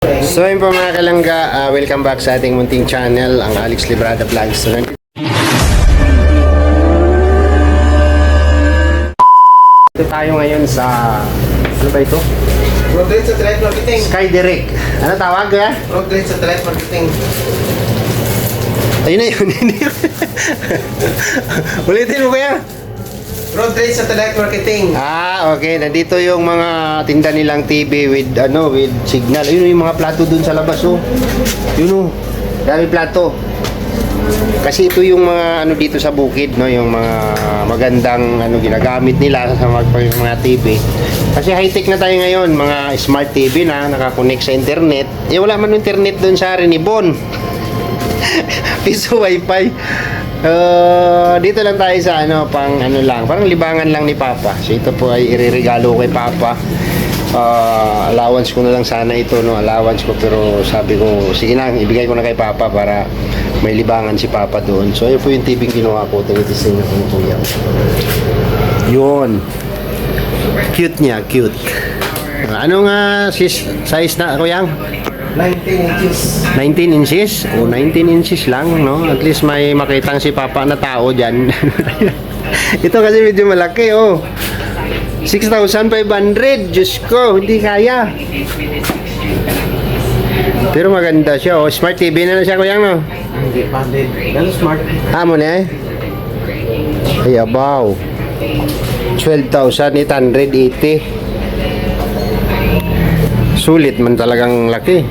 So yun po mga kalangga, welcome back sa ating munting channel, ang Alex Librada Vlogs. So, ito tayo ngayon sa, ano ba ito? Progress sa Direct Marketing. Sky Direct. Ano tawag ya? Progress sa Direct Marketing. Ayun na yun. Ulitin mo kaya? Road rage sa Direct Marketing. Okay. Nandito yung mga tinda nilang TV with with signal. Ayun yung mga plato dun sa labas, oh. Yun, oh. Dami plato. Kasi ito yung mga dito sa bukid, no, yung mga magandang ginagamit nila sa mga TV. Kasi high-tech na tayo ngayon, mga smart TV na nakakonect sa internet. Wala man internet doon sa Rinibon. Piso wifi. Dito lang tayo sa parang libangan lang ni Papa. So ito po ay ireregalo kay Papa. Allowance ko na lang sana ito, no, allowance ko, pero sabi ko sige na, ibigay ko na kay Papa para may libangan si Papa doon. So ayun po yung TV ginawa ko, tinitisin niya kung kuya. Yun. Cute niya, cute. Ano nga size na, kuyang? 19 inches. 19 inches? O 19 inches lang, no? At least may makitang si Papa na tao dyan. Ito kasi medyo malaki, oh. 6,500. Diyos ko, hindi kaya. Pero maganda siya, oh. Smart TV na siya, kuyang, no? Hindi pa din. Ganun smart. Mo na eh. Ay, abaw. 12,880. Sulit man talagang laki.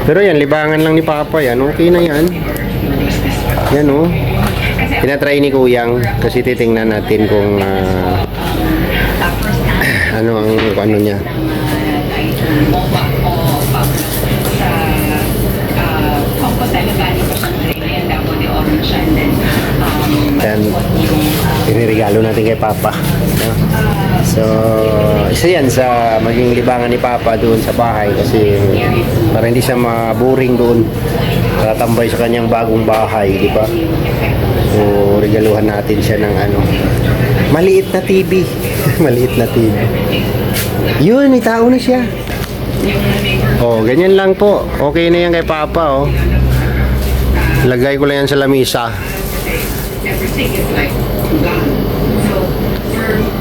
Pero yan, libangan lang ni Papa yan. Okay na yan. Yan, oh. Tinatry ni Kuyang kasi titingnan natin kung ano niya. Yan, piniregalo natin kay Papa, no? So isa yan sa maging libangan ni Papa doon sa bahay, kasi para hindi siya maboring doon, tatambay sa kanyang bagong bahay, di ba? So regaluhan natin siya ng maliit na TV. Maliit na TV. Yun, may tao na siya. Oh, ganyan lang po. Okay na yan kay Papa, oh. Lagay ko lang yan sa lamisa. Everything is like gone. So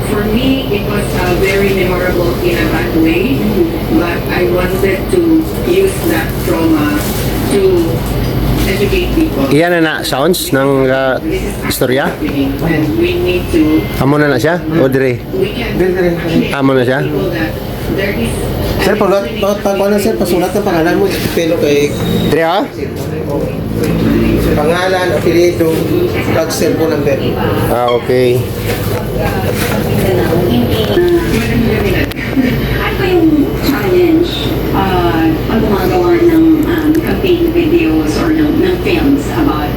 for me, it was very memorable in a bad way, but I wanted to use that trauma to educate people. Iyan na sounds ng istorya. And we need to. Amo na siya? Audrey. We can Amo na siya? people that there is. Sir, pag sir, pasulat ng pangalan mo, pero kay Dre, ah? pangalan, apelido, tag cellphone number. Okay. Ano ba yung challenge pag gumagawa ng campaign videos or ng films about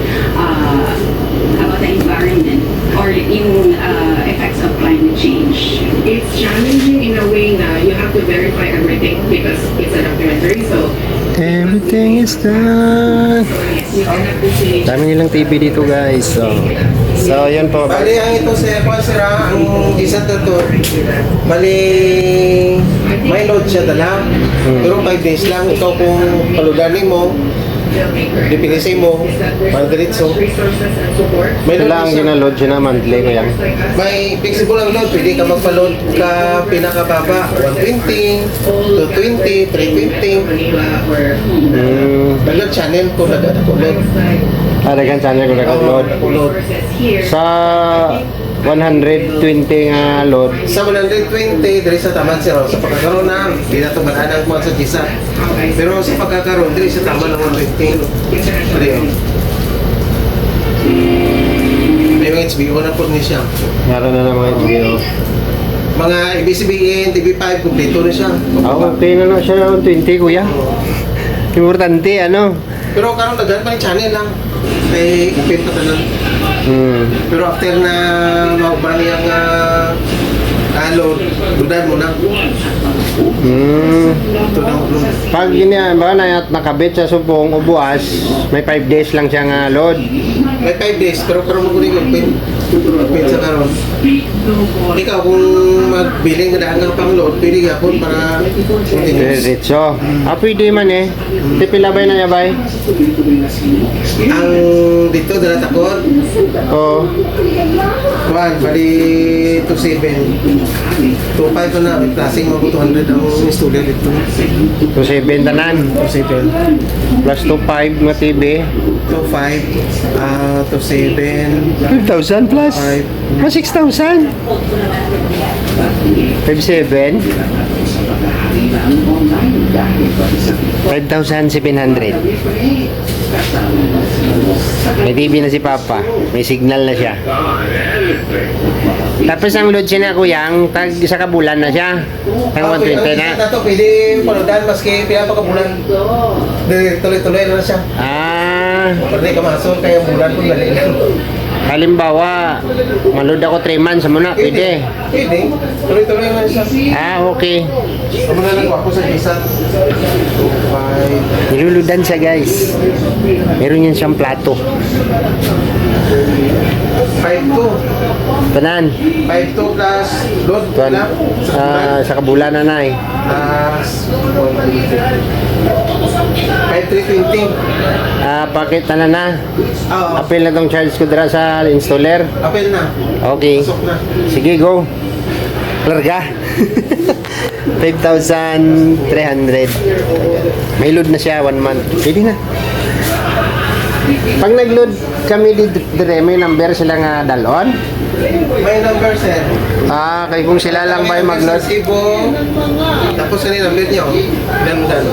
the environment or yung effects of climate change? It's challenging in a way na you have to verify everything because it's a documentary. So Everything is done. you cannot really Dami nilang TV dito, guys. So yun po. Bali, ang ito sir, ang isa to, bali, may load siya dala. Pero 5 days lang, ikaw kung paludanin mo, dipilisin mo, para diretso. resources and support. May load Kailangan siya. ginaload siya na monthly ko yan. May flexible ang load, pwede ka magpa-load ka pinakababa, 120, 220, 320. Manila or Nag-load channel ko, nag-load. Dagan channel ko nag-upload. Nag-load. here. Sa 120 nga load. Sa 120, diri sa taman sir, sa pagkakaroon na, di na ito malanang mo sa gisa. Pero sa pagkakaroon, diri sa taman ng 120. Diri yun. May mga HBO na po niya siya. Meron na ng mga video. Mga ABS-CBN, TV5, kumpleto na siya. Okay na na siya ng 20, kuya. Importante, Pero karon daghan pa ni channel lang. Kay kapit pa tanan. Pero after na maubang yung load, dudan mo na. Ito na upload. Pag ba nakabit sa subong o buwas, may 5 days lang siya nga load. May 5 days, pero karon mo kunin yung pin. Pizza karon. Ikaw kung magbili nga daan kang pang-load, pwede gapon para continuous. Diretso. Pwede man eh. Tipilabay na niya bay. Ang dito dala takot, Oo. kuan bali 27. 25 ko na, klaseng mga 200 ang student dito. 2.7 tanan. 27. Plus 2.5 nga TV. 25, 27, 5,000 plus. 6,000. 5,700. 5,700. May TV na si Papa. May signal na siya. Tapos ang load siya na kuya, ang tag sa kabulan na siya. Ang 120 na. Ito, pwede panudan maski pinapakabulan. Tuloy-tuloy na siya. Pwede ka masol kaya bulan kung dali lang. Halimbawa, maload ako 3 months muna, pwede. Pwede. Tuloy-tuloy na siya. Okay. Ano na lang ako sa isa. 5. Niluludan siya guys. Meron yan siyang plato. 5-2. Tanan. 5-2 plus load Tuan, na. sa kabulan na na eh. Plus 5,320. Pakit na na. Oo. Apil na tong charge ko dira sa installer. Apel na. Okay. Pasok na. Sige, go. Larga. 5,300. May load na siya 1 month. Pwede na. Pag nag-load kami dito, may number sila nga dalon. May number, sir. Kay kung sila lang ba yung mag-load? Resibo. Tapos ano yung number niyo? Dandan.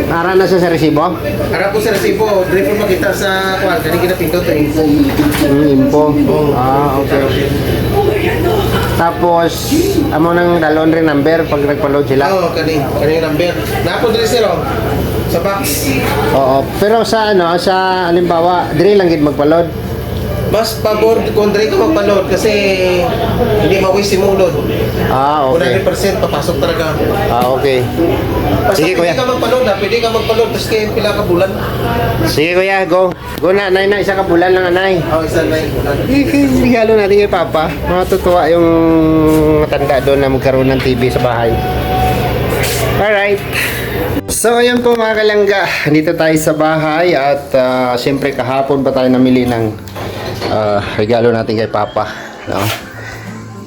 Ara na siya sa resibo? Harap po sa resibo. Dili po makita sa kuwan. Kani kinapindot to info. Info. Okay. Tapos, amo nang dalon rin number pag nagpa-load sila. Oo, kani. Kani yung number. Napo dili, sir, oh. Sa box. Oo. Pero sa sa halimbawa, dire lang gid magpa-load. Mas pabor kung dili ka magpa-load kasi hindi ma-waste yung load. Okay. 100% papasok talaga. Okay. Basta Sige, kuya. pwede ka magpa-load, pwede ka magpa-load tapos kayo pila ka bulan. Sige kuya, go. Go na, nay na, isa ka bulan lang anay. Isa na yung bulan. Regalo natin kay Papa. Matutuwa yung matanda doon na magkaroon ng TV sa bahay. Alright. So ayun po mga kalangga, dito tayo sa bahay at siyempre kahapon pa tayo namili ng regalo natin kay Papa, no?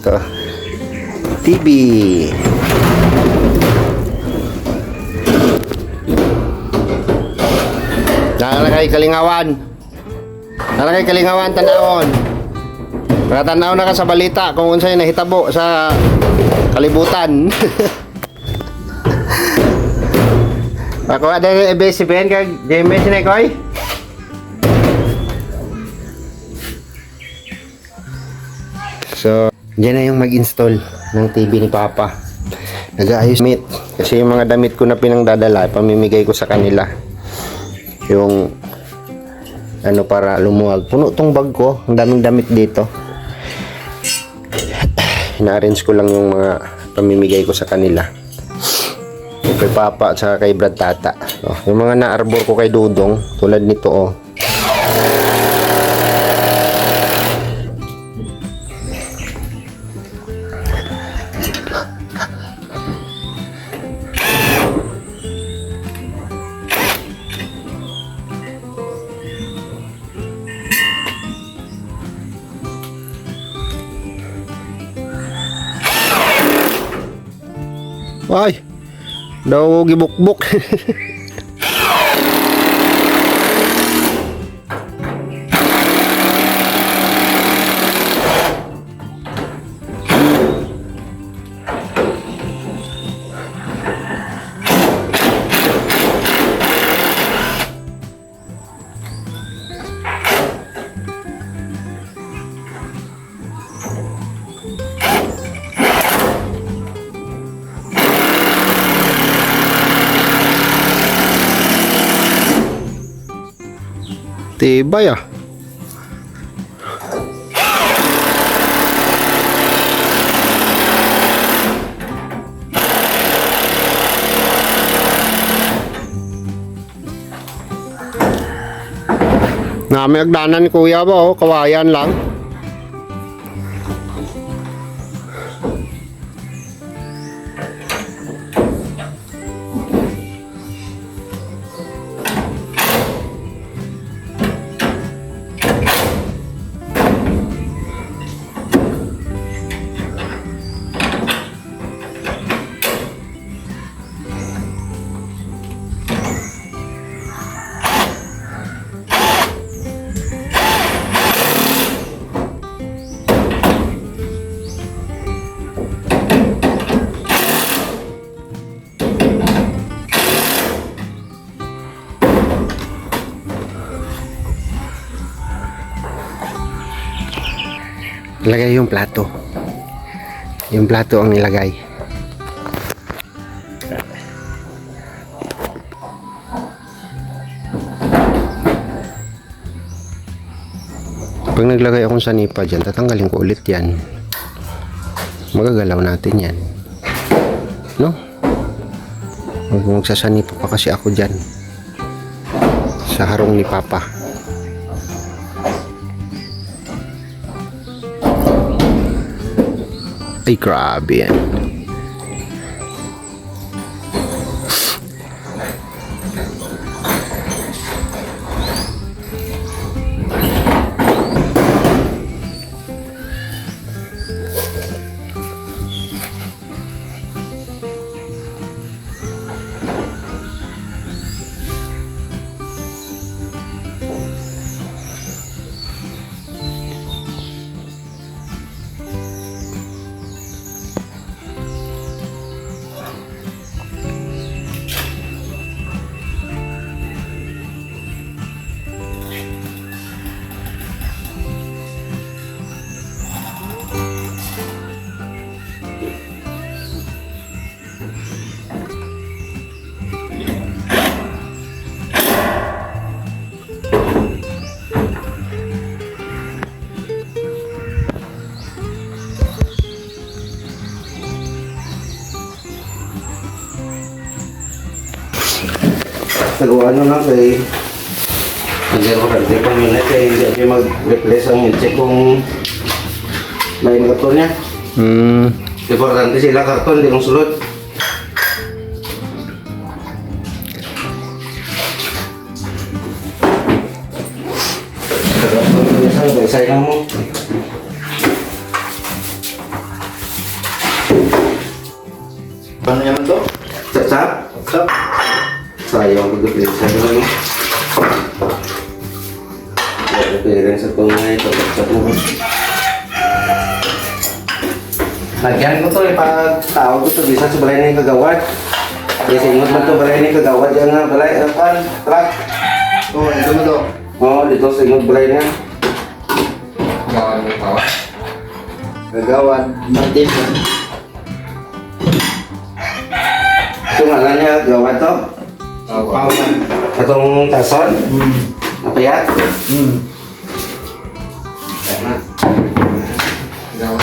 Ito, TV. Nakalagay kalingawan. Nakalagay kalingawan tanawon. Nakatanaw na ka sa balita kung unsay nahitabo sa kalibutan. Ako ada EBS-CBN kag JMS na koy. So, diyan na yung mag-install ng TV ni Papa. Nag-aayos damit. Kasi yung mga damit ko na pinangdadala, pamimigay ko sa kanila. Yung ano para lumuwag. Puno tong bag ko. Ang daming damit dito. Ina-arrange ko lang yung mga pamimigay ko sa kanila. Kay Papa at saka kay Brad Tata. Yung mga na-arbor ko kay Dudong, tulad nito oh. Ay, daw gibukbok. Tibay ah. Na may agdanan ni kuya ba, oh, kawayan lang. Ilagay yung plato. Yung plato ang ilagay. Pag naglagay akong sanipa dyan, tatanggalin ko ulit yan. Magagalaw natin yan. No? Magsasanipa pa kasi ako dyan. Sa harong ni Papa. Ay, grabe yan. Nagawa nyo lang kay hindi ko kante pang minute kay hindi siya mag-replace ang check kung may karton niya. Importante sila karton, di kong sulod. Karton ko isang baysay lang mo. Paano naman to? Sap-sap? Sap. Sayang mag-replace sa ano. Repair sa itong ito. Sap mo. Lagyan ko to pag tawag ko to bisa sa balay na yung kagawad. Kasi ingot man to balay na yung kagawad yan nga balay truck. Oo, ito mo to. Oo, dito sa ingot balay na. Gawan mo pa. Gagawan. Martin. Ito nga lang niya gawad to. Pawan. Itong tason. Napayat. Gawan.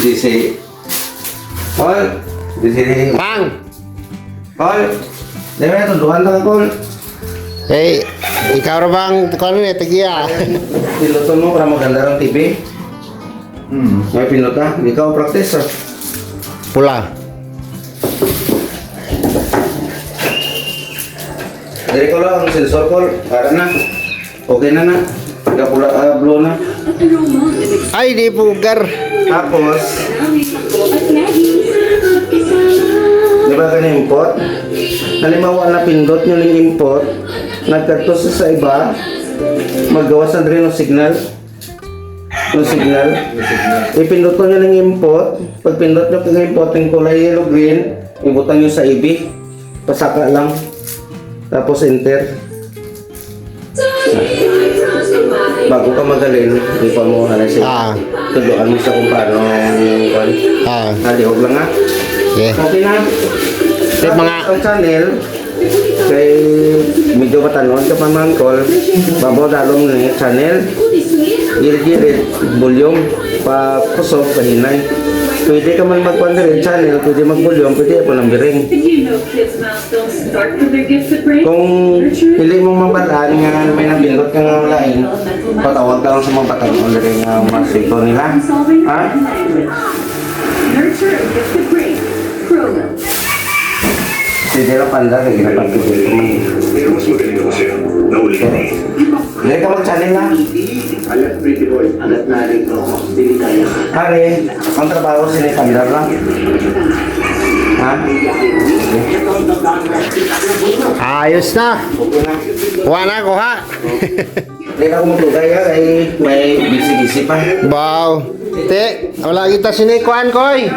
Di si Paul. Di si Pang! Paul. Di ba ito? Duhan lang Paul. Eh, ikaw ra bang kano ni tagiya? Piloton mo para maganda ng TV. May pilot ka? Ikaw practice ah. Pula. Dari ko lang ang sensor Paul. Para na. Okay na na. Pula blue na. Ay, di pugar. Tapos, di ba ka import? Halimbawa na pindot nyo ng import, nagkatos sa iba, maggawas na rin ng signal. Ng signal. Ipindot nyo ng import, pag pindot nyo ng import, yung kulay yellow green, ibutan nyo sa IB. Pasaka lang. Tapos enter. bago ka magaling, ipa mo hala Ah. siya. Tuduan mo siya kung paano kwan. Halihog lang ha. Yeah. Okay na. Tip mga Ang channel, kay medyo matanon ka pa man call, babaw dalong ni channel, gilit volume, pa kusog, kahinay. Pwede ka man magkwan rin channel, pwede mag-volume, pwede pa ng biring. Kung pili mong mabalaan nga may nabindot ka nga lain, patawag ka lang sa mga batanon rin nga masito nila. Ha? Nurture a gifted brain. Kroger. Pwede lang panda, kaya ginapagpipil ko man. Hindi ka mag-channel na. Hari, ang trabaho sinipandar lang. Ha? ayos na. Kuha na, kuha. Hindi ka kumutugay ka, kaya may busy-busy pa. Wow. Te, wala kita sinikuan, koy.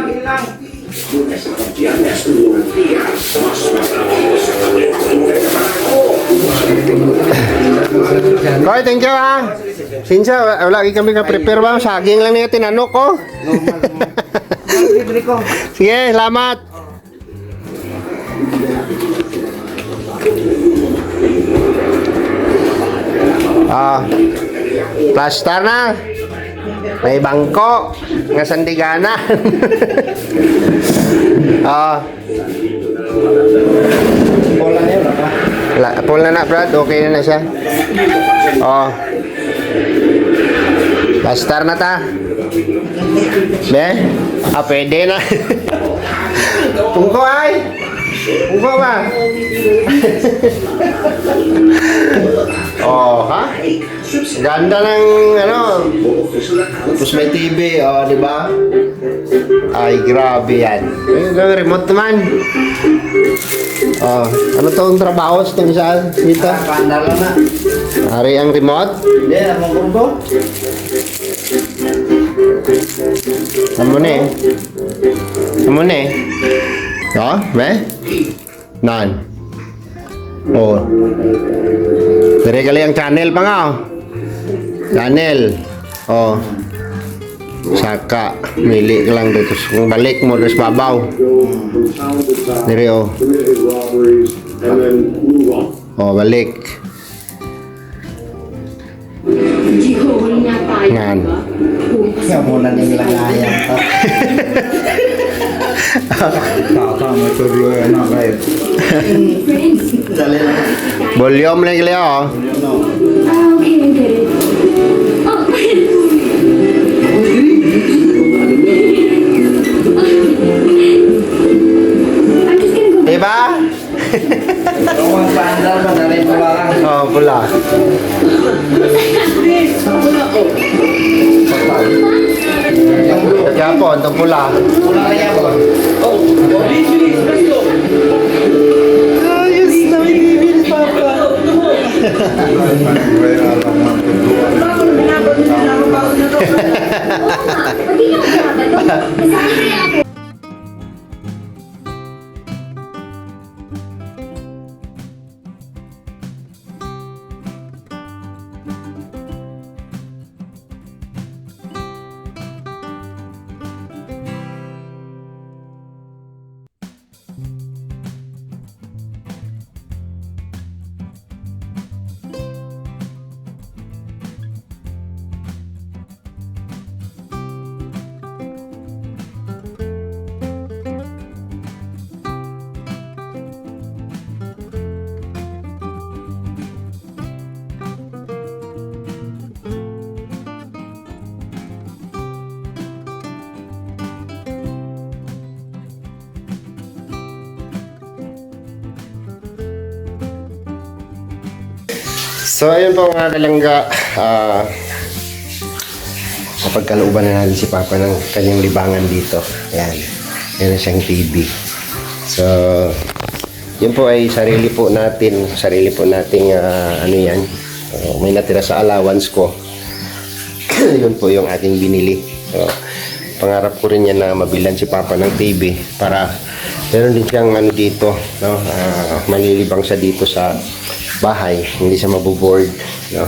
Koy, thank you ah. Sinsa, wala kami ka-prepare ba? Saging lang niya tinanok ko. Libre ko. Sige, salamat. Plaster na. May bangko nga sandigana. Pola niya, baka. Full na na, Brad. Okay na siya. Plaster na ta. Be? Pwede na. Tungko ay. Tungko ba? Ha? Ganda ng ano. Tapos may TV, di ba? Ay, grabe yan. Yung remote naman. Ano tong trabaho sa itong isa dito? Panda lang na. Ari ang remote? Hindi, namang kurdo. Amo na eh. Amo na eh. Be? Nan. Dari kali ang channel pa nga. Channel. Saka. Mili ka lang dito. Kung balik mo, terus babaw. Dari balik. Nan. Kaya muna niya langayan pa. Kakama tuloy yung anak kayo. Dali lang. Volume lang kali Okay, I get it. I'm just gonna go. Diba? Kung panda, madali pula lang. Pula. Japon, itong pula. Pula kaya po. Ayos na, ibibili papa. So ayun po mga kalangga, kapagkalooban na natin si Papa ng kanyang libangan dito. Ayan, meron siyang TV. So yun po ay sarili po nating ano yan, may natira sa allowance ko. Yun po yung ating binili. So pangarap ko rin yan na mabilan si Papa ng TV para meron din siyang ano dito, no? Malilibang siya dito sa bahay, hindi siya maboboard, no?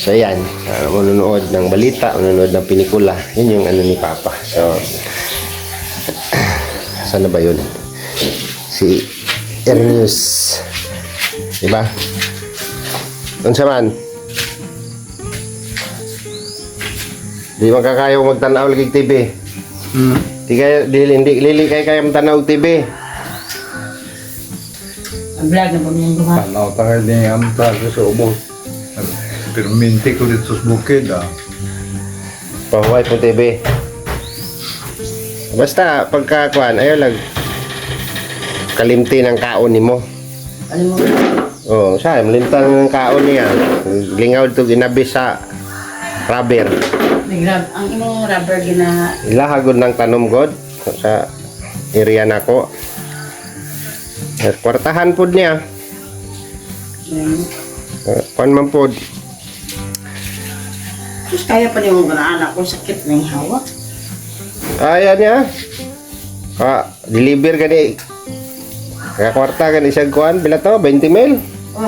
So yan, manunood ng balita, manunood ng pelikula. Yun yung ano ni Papa. So, saan na ba yun? Si Ernius. Diba? Doon sa man. Di makakayaw magtanaw lagi TV. Di kayo, lili kayo magtanaw TV. Ang vlog na pamilya ha. Tanaw tayo ni Amta sa ubos. Pero minti ko dito sa bukid Pahuway po TV. Basta pagkakuan, ayaw lang kalimti ng kaon ni mo. Alam mo, Oh, siya, malintang ng kaon niya. Lingaw ito ginabi sa rubber. ang imong rubber gina Ilahagod ng tanom god sa area nako. Kwartahan pod niya. Kuan man pod. Sus, kaya pa niyo mga anak ko sakit ng hawak. Ayan niya. Deliver ka ni. Kaya kwarta ka ni siyang kuan. Bila to? 20 mil. Oh,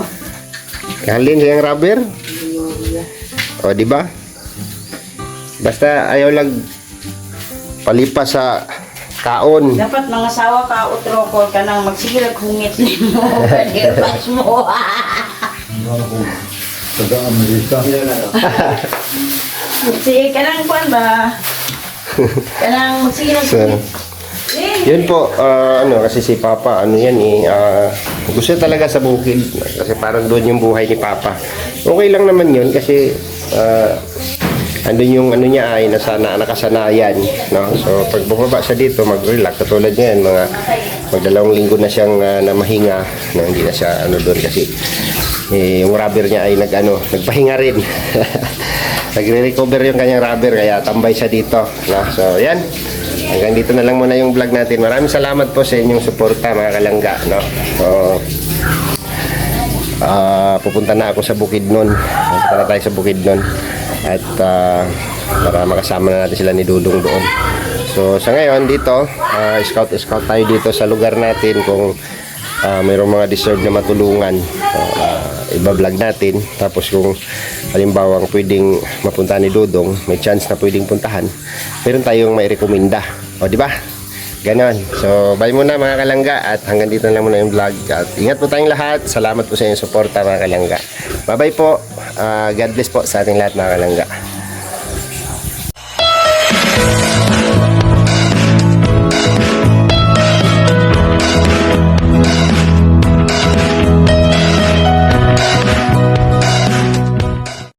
Kalin siyang rubber. O, di ba? Basta ayaw lang palipas sa kaon. dapat mga sawa ka utro ko ka nang magsigilag hungit nimo. Pwede mo. Taga Amerika. Sige, kanang kuan ba? Kanang magsigilag So, hungit. yun po, kasi si Papa, gusto talaga sa bukid. Kasi parang doon yung buhay ni Papa. Okay lang naman yun kasi andun yung ano niya ay nakasanayan. No? So, pag bumaba siya dito, mag-relax. Katulad niyan, magdalawang linggo na siyang namahinga. No? Hindi na siya doon kasi yung rubber niya ay nagpahinga rin. Nagre-recover yung kanyang rubber kaya tambay siya dito. No? So, yan. Hanggang dito na lang muna yung vlog natin. Maraming salamat po sa inyong suporta mga kalangga. No? So, pupunta na ako sa Bukidnon. Pupunta na tayo sa Bukidnon. At para makasama na natin sila ni Dudong doon. So, sa ngayon dito, scout tayo dito sa lugar natin kung mayroong mga deserve na matulungan. So, iba-vlog natin. Tapos kung halimbawa pwedeng mapunta ni Dudong, may chance na pwedeng puntahan, meron tayong may rekomenda. O, di ba? Ganon. So, bye muna mga kalangga at hanggang dito na lang muna yung vlog. At ingat po tayong lahat. Salamat po sa inyong suporta mga kalangga. Bye-bye po. God bless po sa ating lahat mga kalangga.